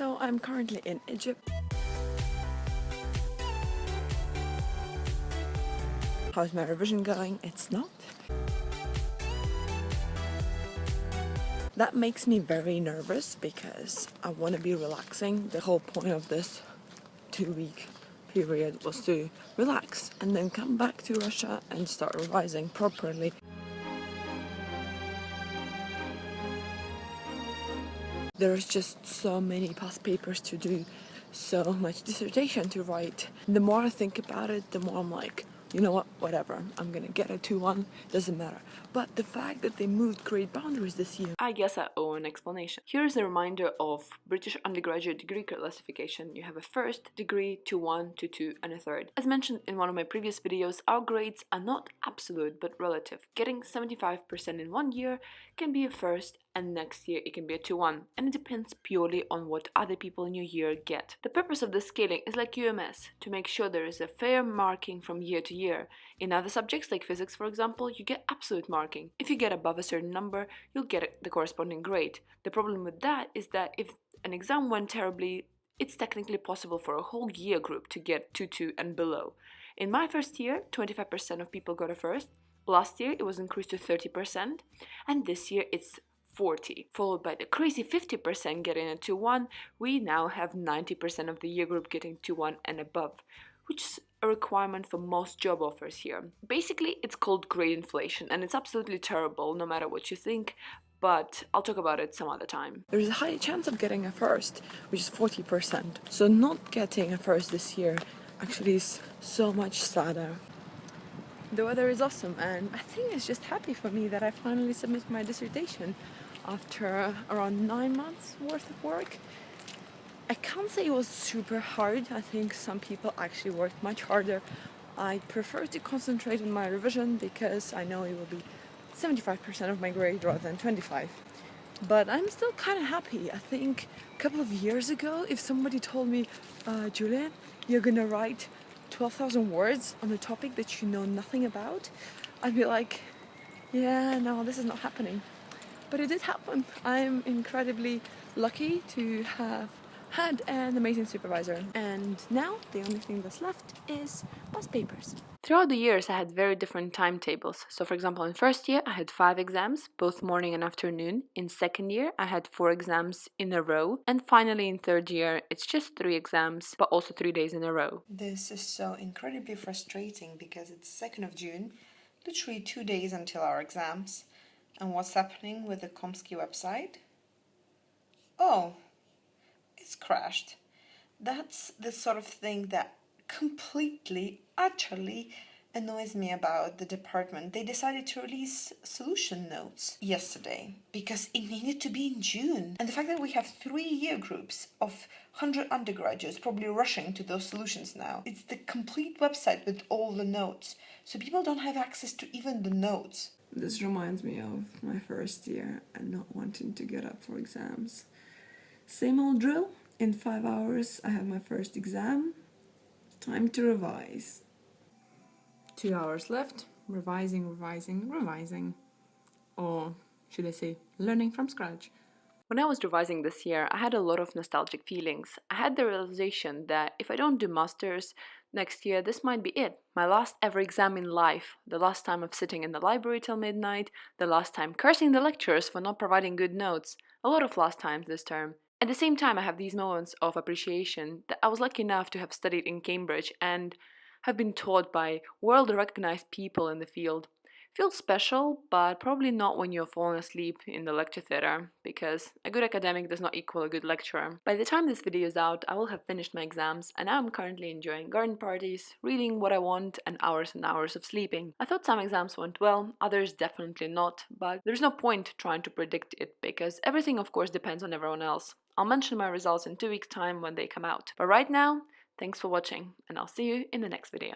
So I'm currently in Egypt. How's my revision going? It's not. That makes me very nervous because I want to be relaxing. The whole point of this 2-week period was to relax and then come back to Russia and start revising properly. There's just so many past papers to do, so much dissertation to write. The more I think about it, the more I'm like, you know what, whatever, I'm gonna get a 2-1, doesn't matter. But the fact that they moved grade boundaries this year, I guess I owe an explanation. Here's a reminder of British undergraduate degree classification. You have a first degree, 2-1, 2-2, and a third. As mentioned in one of my previous videos, our grades are not absolute but relative. Getting 75% in 1 year can be a first, and next year it can be a 2-1, and it depends purely on what other people in your year get. The purpose of this scaling is like UMS, to make sure there is a fair marking from year to year. In other subjects like physics, for example, you get absolute marking. If you get above a certain number, you'll get the corresponding grade. The problem with that is that if an exam went terribly, it's technically possible for a whole year group to get 2-2 and below. In my first year, 25% of people got a first. Last year it was increased to 30%, and this year it's 40, followed by the crazy 50% getting a 2-1. We now have 90% of the year group getting 2-1 and above, which is a requirement for most job offers here. Basically, it's called grade inflation, and it's absolutely terrible no matter what you think, but I'll talk about it some other time. There's a high chance of getting a first, which is 40%. So not getting a first this year actually is so much sadder. The weather is awesome, and I think it's just happy for me that I finally submitted my dissertation after around 9 months worth of work. I can't say it was super hard. I think some people actually worked much harder. I prefer to concentrate on my revision because I know it will be 75% of my grade rather than 25. But I'm still kind of happy. I think a couple of years ago, if somebody told me, Julian, you're gonna write 12,000 words on a topic that you know nothing about, I'd be like, yeah, no, this is not happening. But it did happen. I'm incredibly lucky to have had an amazing supervisor, and now the only thing that's left is past papers. Throughout the years I had very different timetables. So for example, in first year I had 5 exams, both morning and afternoon. In second year I had 4 exams in a row, and finally in third year it's just 3 exams, but also 3 days in a row. This is so incredibly frustrating because it's 2nd of June, literally 2 days until our exams. And what's happening with the Komsky website? Oh, it's crashed. That's the sort of thing that completely, utterly annoys me about the department. They decided to release solution notes yesterday because it needed to be in June. And the fact that we have 3 year groups of 100 undergraduates probably rushing to those solutions now. It's the complete website with all the notes. So people don't have access to even the notes. This reminds me of my first year and not wanting to get up for exams. Same old drill. In 5 hours I have my first exam. Time to revise. 2 hours left. Revising. Or should I say, learning from scratch. When I was revising this year, I had a lot of nostalgic feelings. I had the realization that if I don't do masters next year, this might be it. My last ever exam in life. The last time of sitting in the library till midnight. The last time cursing the lecturers for not providing good notes. A lot of last times this term. At the same time, I have these moments of appreciation that I was lucky enough to have studied in Cambridge and have been taught by world-recognized people in the field. Feels special, but probably not when you're falling asleep in the lecture theatre, because a good academic does not equal a good lecturer. By the time this video is out, I will have finished my exams, and I'm currently enjoying garden parties, reading what I want, and hours of sleeping. I thought some exams went well, others definitely not, but there's no point trying to predict it, because everything of course depends on everyone else. I'll mention my results in 2 weeks' time when they come out. But right now, thanks for watching, and I'll see you in the next video.